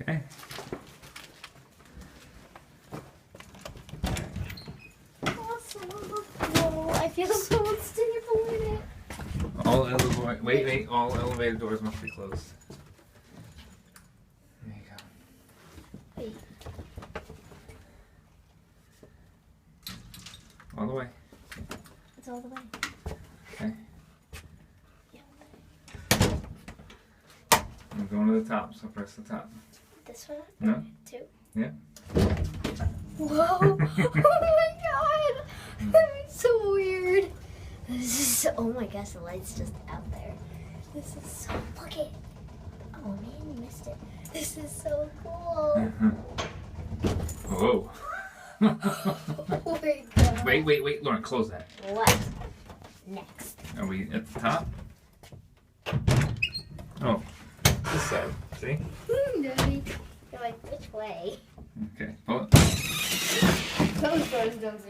Okay. Awesome. Whoa, I feel so unstable in it. All elevator wait, all elevator doors must be closed. There you go. Wait. All the way. It's all the way. Okay. Yeah. I'm going to the top, so press the top. This one? No. 2. Yeah. Whoa! Oh my god! That was so weird. This is so. Oh my gosh, the light's just out there. This is so. Look it. Oh man, you missed it. This is so cool. Whoa. Oh my god. Wait, Lauren, close that. What? Next. Are we at the top? Oh, this side. See? Daddy. You're like, which way? Okay. Oh. Those doors don't